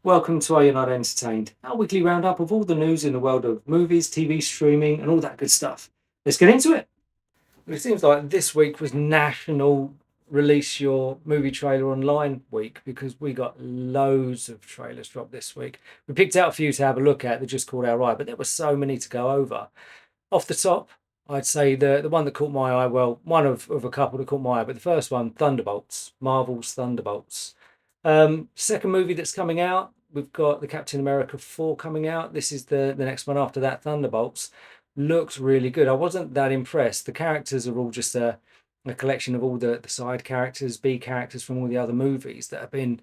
Welcome to Are You Not Entertained? Our weekly roundup of all the news in the world of movies, TV, streaming, and all that good stuff. Let's get into it. It seems like this week was National Release Your Movie Trailer Online week because we got loads of trailers dropped this week. We picked out a few to have a look at that just caught our eye, but there were so many to go over. Off the top, I'd say the one that caught my eye, well, one of a couple that caught my eye, but the first one, Thunderbolts, Marvel's Thunderbolts. Second movie that's coming out, we've got the Captain America 4 coming out. This is the next one after that, Thunderbolts. Looked really good. I wasn't that impressed. The characters are all just a collection of all the side characters, B characters from all the other movies that have been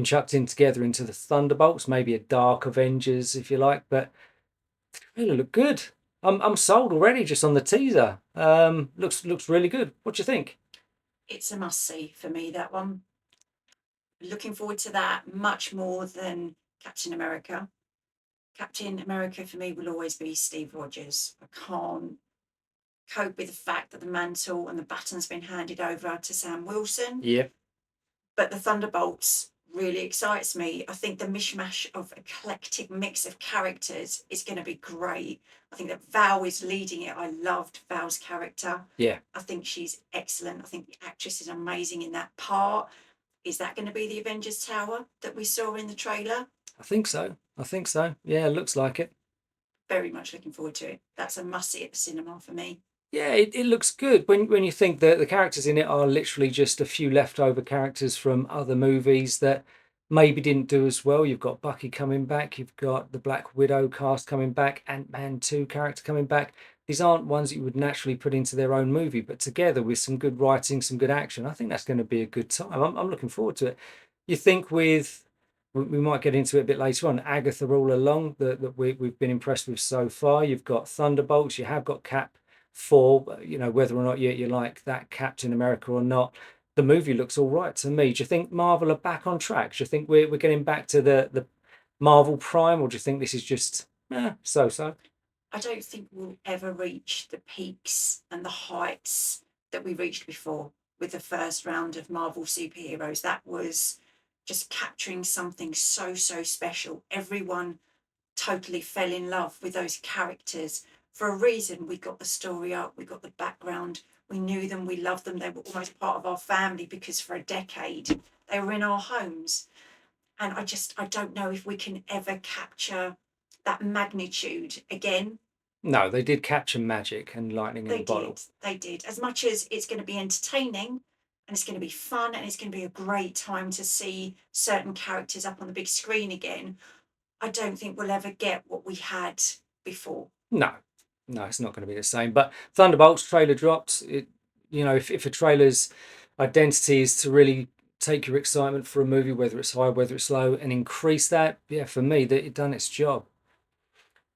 chucked in together into the Thunderbolts, maybe a Dark Avengers, if you like, but they really look good. I'm sold already just on the teaser. Looks really good. What do you think? It's a must-see for me, that one. Looking forward to that much more than Captain America. Captain America for me will always be Steve Rogers. I can't cope with the fact that the mantle and the baton's been handed over to Sam Wilson. Yeah. But the Thunderbolts really excites me. I think the mishmash of eclectic mix of characters is going to be great. I think that Val is leading it. I loved Val's character. Yeah. I think she's excellent. I think the actress is amazing in that part. Is that going to be the Avengers Tower that we saw in the trailer? I think so. Yeah, looks like it. Very much looking forward to it. That's a must-see at the cinema for me. Yeah, it looks good when you think that the characters in it are literally just a few leftover characters from other movies that maybe didn't do as well. You've got Bucky coming back, you've got the Black Widow cast coming back, Ant-Man 2 character coming back. These aren't ones that you would naturally put into their own movie, but together with some good writing, some good action, I think that's going to be a good time. I'm looking forward to it. You think we might get into it a bit later on, Agatha all along that we've been impressed with so far. You've got Thunderbolts, you have got Cap 4, whether or not you like that Captain America or not, the movie looks all right to me. Do you think Marvel are back on track? Do you think we're getting back to the Marvel Prime, or do you think this is just so? I don't think we'll ever reach the peaks and the heights that we reached before with the first round of Marvel superheroes. That was just capturing something so special. Everyone totally fell in love with those characters. For a reason, we got the story up, we got the background, we knew them, we loved them. They were almost part of our family because for a decade they were in our homes. And I don't know if we can ever capture that magnitude again. No, they did capture magic and lightning in a bottle. They did. As much as it's going to be entertaining and it's going to be fun and it's going to be a great time to see certain characters up on the big screen again, I don't think we'll ever get what we had before. No, it's not going to be the same. But Thunderbolts trailer dropped. If a trailer's identity is to really take your excitement for a movie, whether it's high, whether it's low, and increase that, yeah, for me, that it done its job.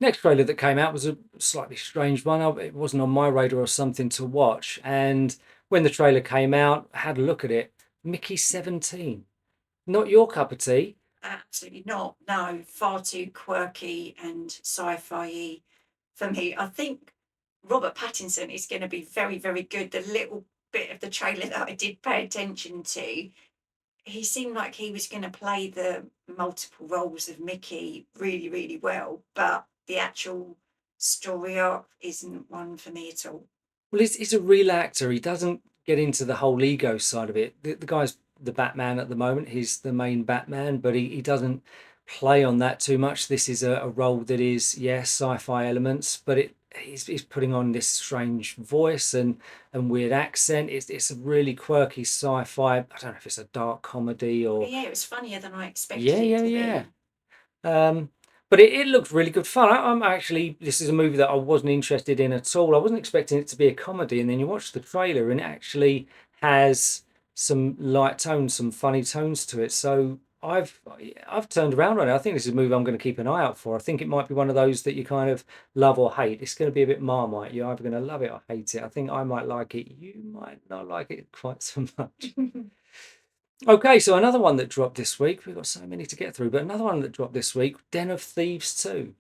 Next trailer that came out was a slightly strange one. It wasn't on my radar or something to watch. And when the trailer came out, I had a look at it. Mickey 17. Not your cup of tea. Absolutely not. No, far too quirky and sci-fi for me. I think Robert Pattinson is going to be very, very good. The little bit of the trailer that I did pay attention to, he seemed like he was going to play the multiple roles of Mickey really, really well. But the actual story arc isn't one for me at all. Well, he's a real actor. He doesn't get into the whole ego side of it. The guy's the Batman at the moment. He's the main Batman, but he doesn't play on that too much. This is a role that is, yes, sci-fi elements, but he's putting on this strange voice and weird accent. It's a really quirky sci-fi. I don't know if it's a dark comedy or... But yeah, it was funnier than I expected it to be. But it looked really good fun. This is a movie that I wasn't interested in at all. I wasn't expecting it to be a comedy, and then you watch the trailer and it actually has some light tones, some funny tones to it. So I've turned around on it. I think this is a movie I'm going to keep an eye out for. I think it might be one of those that you kind of love or hate. It's going to be a bit Marmite. You're either going to love it or hate it. I think I might like it. You might not like it quite so much. Okay, so another one that dropped this week. We've got so many to get through, but another one that dropped this week, Den of Thieves 2.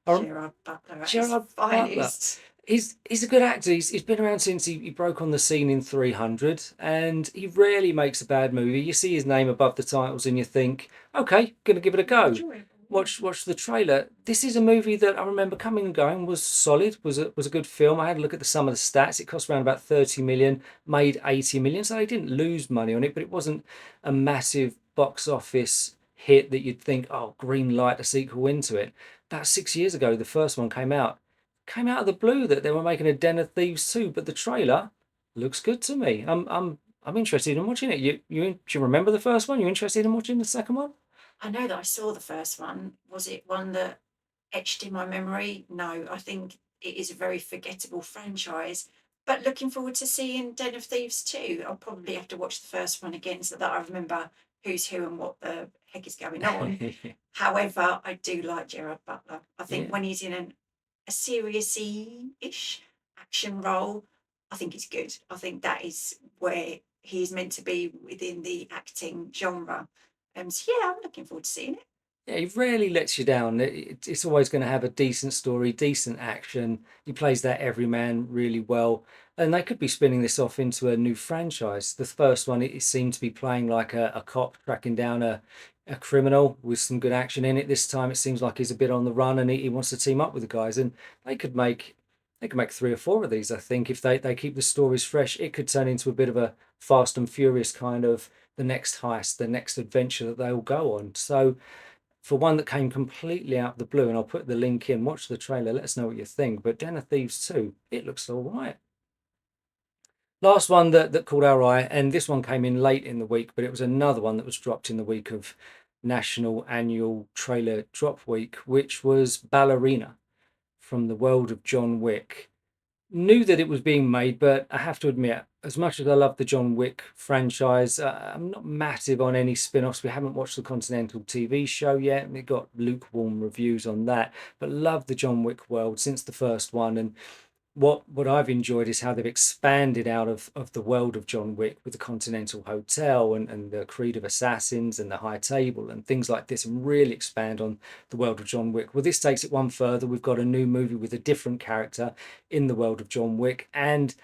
Gerard Butler. He's a good actor. He's been around since he broke on the scene in 300, and he rarely makes a bad movie. You see his name above the titles, and you think, okay, gonna give it a go. Enjoyable. Yeah. Watch the trailer. This is a movie that I remember coming and going, was solid, was a good film. I had a look at some of the stats. It cost around about 30 million, made 80 million, so they didn't lose money on it, but it wasn't a massive box office hit that you'd think, oh, green light a sequel into it. About 6 years ago, the first one came out of the blue that they were making a Den of Thieves too, but the trailer looks good to me. I'm interested in watching it. Do you remember the first one? You interested in watching the second one? I know that I saw the first one. Was it one that etched in my memory? No, I think it is a very forgettable franchise. But looking forward to seeing Den of Thieves too. I'll probably have to watch the first one again so that I remember who's who and what the heck is going on. However, I do like Gerard Butler. I think Yeah. when he's in a serious-ish action role, I think it's good. I think that is where he is meant to be within the acting genre. So yeah, I'm looking forward to seeing it. Yeah, he rarely lets you down. It's always going to have a decent story, decent action. He plays that everyman really well. And they could be spinning this off into a new franchise. The first one, it seemed to be playing like a cop tracking down a criminal with some good action in it. This time it seems like he's a bit on the run and he wants to team up with the guys. And they could make they could make 3 or 4 of these, I think, if they keep the stories fresh. It could turn into a bit of a Fast and Furious kind of the next heist, the next adventure that they'll go on. So for one that came completely out of the blue, and I'll put the link in, watch the trailer, let us know what you think. But Den of Thieves 2, it looks all right. Last one that caught our eye, and this one came in late in the week, but it was another one that was dropped in the week of National Annual Trailer Drop Week, which was Ballerina from the world of John Wick. Knew that it was being made, but I have to admit, as much as I love the John Wick franchise, I'm not massive on any spin offs. We haven't watched the Continental TV show yet. We got lukewarm reviews on that, but love the John Wick world since the first one. And what I've enjoyed is how they've expanded out of the world of John Wick with the Continental Hotel and the Creed of Assassins and the High Table and things like this, and really expand on the world of John Wick. Well, this takes it one further. We've got a new movie with a different character in the world of John Wick, and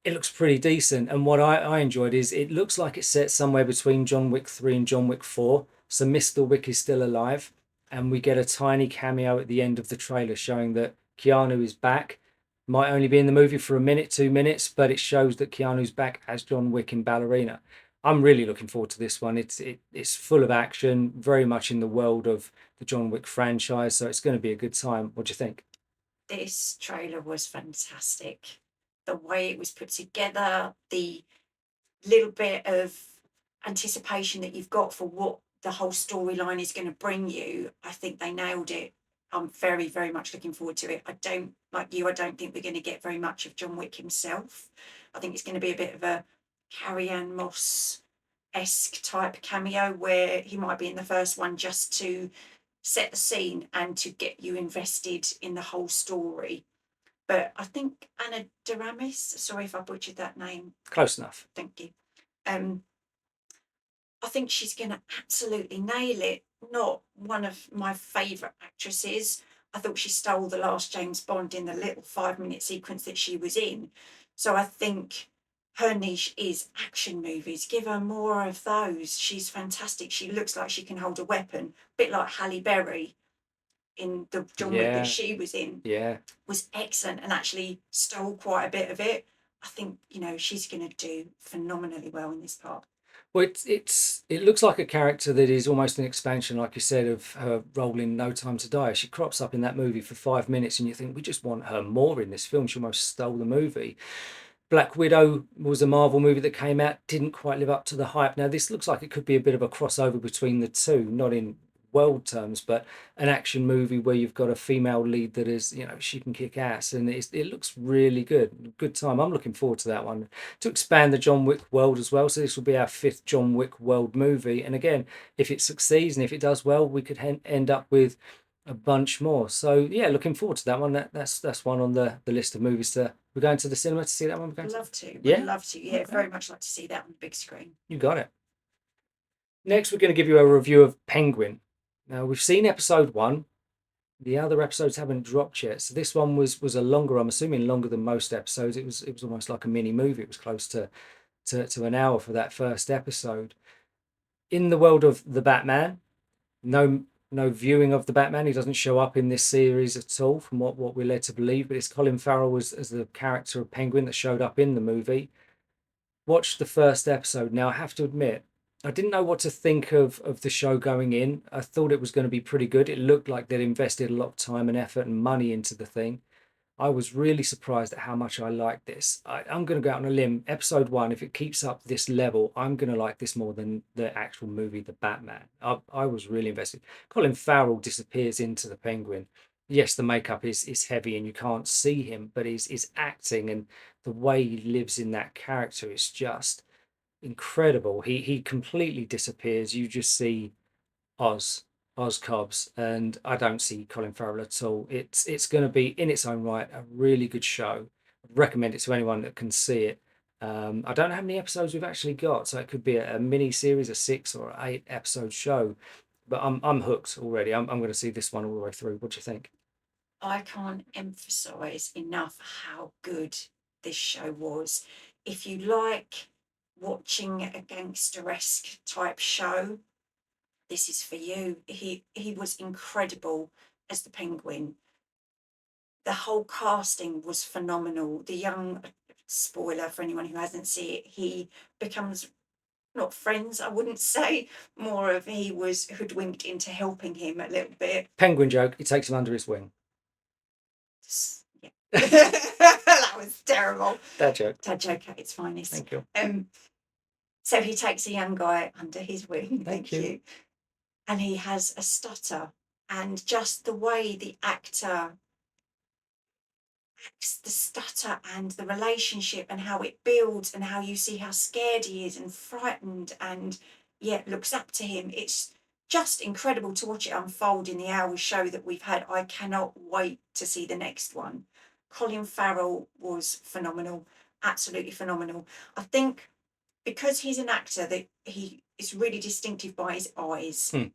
it looks pretty decent. And what I enjoyed is it looks like it's set somewhere between John Wick 3 and John Wick 4. So Mr. Wick is still alive, and we get a tiny cameo at the end of the trailer showing that Keanu is back. Might only be in the movie for a minute, 2 minutes, but it shows that Keanu's back as John Wick in Ballerina. I'm really looking forward to this one. It's full of action, very much in the world of the John Wick franchise, so it's going to be a good time. What do you think? This trailer was fantastic. The way it was put together, the little bit of anticipation that you've got for what the whole storyline is going to bring you, I think they nailed it. I'm very, very much looking forward to it. I don't, like you, I don't think we're going to get very much of John Wick himself. I think it's going to be a bit of a Carrie-Anne Moss-esque type cameo where he might be in the first one just to set the scene and to get you invested in the whole story. But I think Anna Daramis, sorry if I butchered that name, Close enough. thank you. Um, I think she's going to absolutely nail it. Not one of my favourite actresses. I thought she stole the last James Bond in the little 5 minute sequence that she was in. So I think her niche is action movies. Give her more of those. She's fantastic. She looks like she can hold a weapon, a bit like Halle Berry in the John Wick that Yeah, she was in, yeah. was excellent and actually stole quite a bit of it. I think, she's going to do phenomenally well in this part. Well, it looks like a character that is almost an expansion, like you said, of her role in No Time to Die. She crops up in that movie for 5 minutes, and you think we just want her more in this film. She almost stole the movie. Black Widow was a Marvel movie that came out, didn't quite live up to the hype. Now this looks like it could be a bit of a crossover between the two, not in world terms, but an action movie where you've got a female lead that is, she can kick ass, and it looks really good. Good time. I'm looking forward to that one to expand the John Wick world as well. So this will be our fifth John Wick world movie, and again, if it succeeds and if it does well, we could end up with a bunch more. So yeah, looking forward to that one. That's one on the list of movies to. We're going to the cinema to see that one. We're going Would to. love to. Would Yeah, love to. Yeah, okay. very much like to see that on the big screen. You got it. Next, we're going to give you a review of Penguin. Now we've seen episode 1. The other episodes haven't dropped yet, so this one was a longer. I'm assuming longer than most episodes. It was almost like a mini movie. It was close to an hour for that first episode. In the world of the Batman, no viewing of the Batman. He doesn't show up in this series at all, from what we're led to believe. But it's Colin Farrell as the character of Penguin that showed up in the movie. Watched the first episode. Now I have to admit, I didn't know what to think of the show going in. I thought it was going to be pretty good. It looked like they'd invested a lot of time and effort and money into the thing. I was really surprised at how much I liked this. I'm going to go out on a limb. Episode one, if it keeps up this level, I'm going to like this more than the actual movie, The Batman. I was really invested. Colin Farrell disappears into the Penguin. Yes, the makeup is heavy and you can't see him, but his acting and the way he lives in that character is just incredible. He completely disappears. You just see Oz, Oz Cobbs, and I don't see Colin Farrell at all. It's going to be in its own right a really good show. I'd recommend it to anyone that can see it. I don't know how many episodes we've actually got, so it could be a mini series, a 6 or 8 episode show. But I'm hooked already. I'm going to see this one all the way through. What do you think? I can't emphasize enough how good this show was. If you like watching a gangster-esque type show, this is for you. He was incredible as the Penguin. The whole casting was phenomenal. The young, spoiler for anyone who hasn't seen it, he becomes not friends, I wouldn't say, more of he was hoodwinked into helping him a little bit. Penguin joke. He takes him under his wing. Yeah. That was terrible. That joke. Dad joke at its finest. Thank you. So he takes a young guy under his wing. Thank you. And he has a stutter. And just the way the actor acts the stutter and the relationship and how it builds and how you see how scared he is and frightened and yet looks up to him. It's just incredible to watch it unfold in the hour show that we've had. I cannot wait to see the next one. Colin Farrell was phenomenal, absolutely phenomenal. I think because he's an actor that he is really distinctive by his eyes. And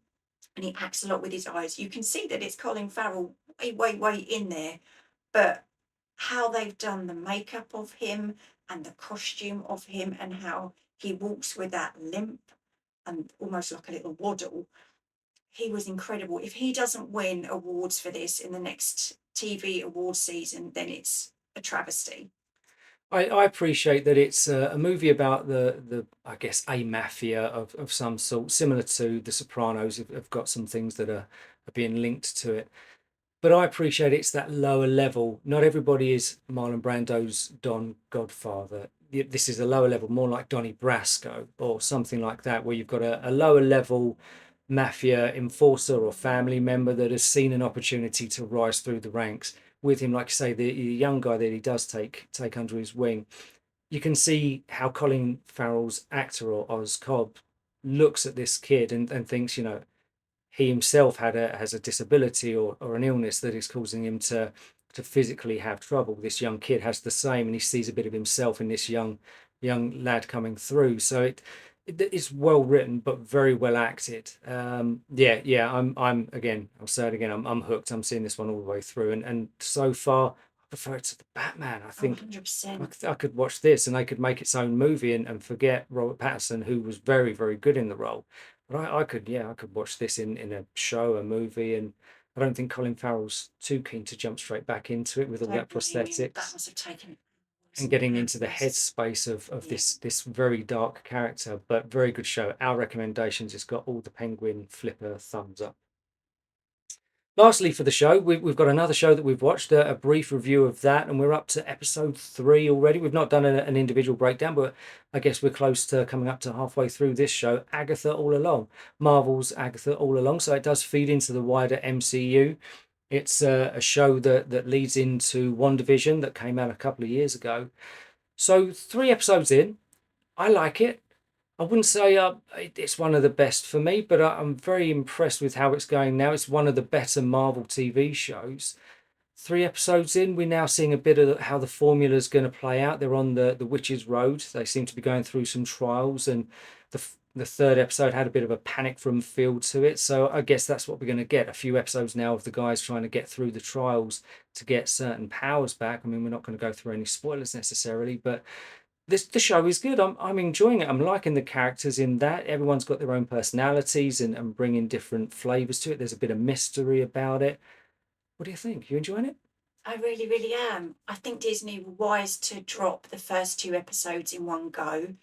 he acts a lot with his eyes. You can see that it's Colin Farrell way in there, but how they've done the makeup of him and the costume of him and how he walks with that limp and almost like a little waddle, he was incredible. If he doesn't win awards for this in the next TV award season, then it's a travesty. I appreciate that it's a movie about the I guess a mafia of some sort, similar to The Sopranos. Have got some things that are being linked to it, but I appreciate it's that lower level. Not everybody is Marlon Brando's Don Godfather. This is a lower level, more like Donnie Brasco or something like that, where you've got a lower level mafia enforcer or family member that has seen an opportunity to rise through the ranks. With him, like you say, the young guy that he does take under his wing, you can see how Colin Farrell's actor or Oz Cobb looks at this kid and thinks, he himself has a disability or an illness that is causing him to physically have trouble. This young kid has the same, and he sees a bit of himself in this young lad coming through. So it's well written but very well acted. Yeah, I'm again, I'll say it again, I'm hooked. I'm seeing this one all the way through, and so far I prefer it to the Batman. I think 100%. I could watch this and they could make its own movie and forget Robert Pattinson, who was very good in the role. But I could watch this in a show, a movie, and I don't think Colin Farrell's too keen to jump straight back into it with all that prosthetics. That must have taken And getting into the headspace of this very dark character, but very good show. Our recommendations, it's got all the Penguin flipper thumbs up. Lastly, for the show, we've got another show that we've watched, a brief review of that, and we're up to episode 3 already. We've not done an individual breakdown, but I guess we're close to coming up to halfway through this show, Agatha All Along. Marvel's Agatha All Along, so it does feed into the wider MCU. It's a show that leads into WandaVision that came out a couple of years ago. So 3 episodes in, I like it. I wouldn't say it's one of the best for me, but I'm very impressed with how it's going now. It's one of the better Marvel TV shows. 3 episodes in, we're now seeing a bit of how the formula is going to play out. They're on the Witch's Road. They seem to be going through some trials, and the third episode had a bit of a panic room feel to it. So I guess that's what we're going to get. A few episodes now of the guys trying to get through the trials to get certain powers back. I mean, we're not going to go through any spoilers necessarily, but the show is good. I'm enjoying it. I'm liking the characters in that. Everyone's got their own personalities and bringing different flavors to it. There's a bit of mystery about it. What do you think? You enjoying it? I really, really am. I think Disney were wise to drop the first 2 episodes in one go.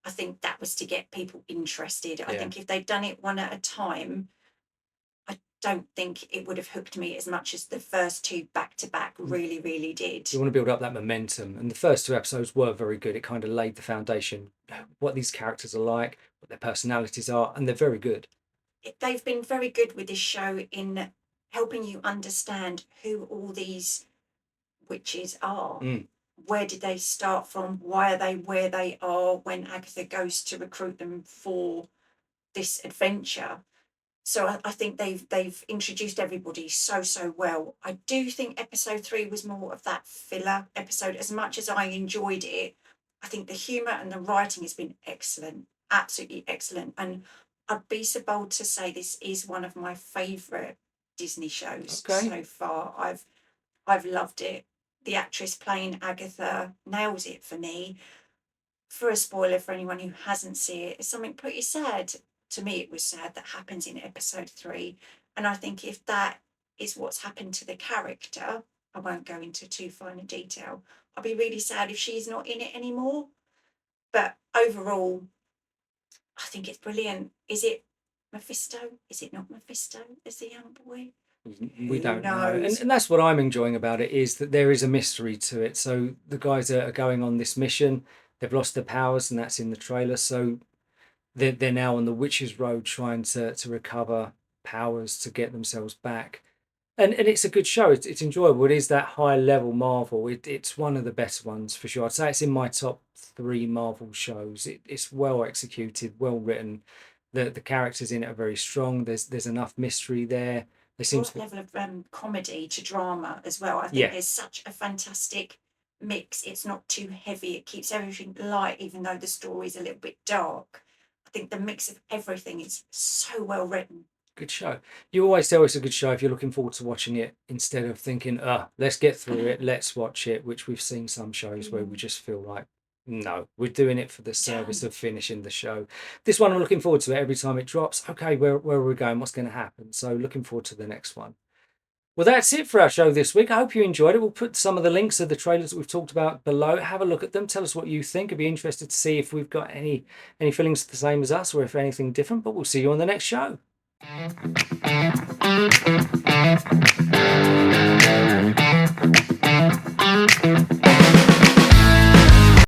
I think that was to get people interested. I Yeah. think if they'd done it one at a time, I don't think it would have hooked me as much as the first 2 back to back really, really did. You want to build up that momentum, and the first 2 episodes were very good. It kind of laid the foundation, what these characters are like, what their personalities are, and they're very good. They've been very good with this show in helping you understand who all these witches are. Where did they start from? Why are they where they are when Agatha goes to recruit them for this adventure? So I think they've introduced everybody so well. I do think episode 3 was more of that filler episode. As much as I enjoyed it, I think the humour and the writing has been excellent, absolutely excellent. And I'd be so bold to say this is one of my favourite Disney shows so far. I've loved it. The actress playing Agatha nails it for me. For a spoiler for anyone who hasn't seen it, it's something pretty sad. To me, it was sad that happens in episode 3. And I think if that is what's happened to the character, I won't go into too fine a detail. I'll be really sad if she's not in it anymore. But overall, I think it's brilliant. Is it Mephisto? Is it not Mephisto as the young boy? We don't know. And that's what I'm enjoying about it, is that there is a mystery to it. So the guys are going on this mission. They've lost their powers, and that's in the trailer. So they're now on the witch's road trying to recover powers to get themselves back. And it's a good show. It's enjoyable. It is that high level Marvel. It's one of the best ones for sure. I'd say it's in my top 3 Marvel shows. It's well executed, well written. The characters in it are very strong. There's enough mystery there. There seems to level of comedy to drama as well. I think there's such a fantastic mix. It's not too heavy. It keeps everything light, even though the story's a little bit dark. I think the mix of everything is so well written. Good show. You always tell it's a good show if you're looking forward to watching it, instead of thinking, let's get through it, let's watch it, which we've seen some shows where we just feel like, no, we're doing it for the service of finishing the show. This one, I'm looking forward to it every time it drops. Okay, where are we going? What's going to happen? So looking forward to the next one. Well, that's it for our show this week. I hope you enjoyed it. We'll put some of the links of the trailers that we've talked about below. Have a look at them. Tell us what you think. I'd be interested to see if we've got any feelings the same as us, or if anything different. But we'll see you on the next show.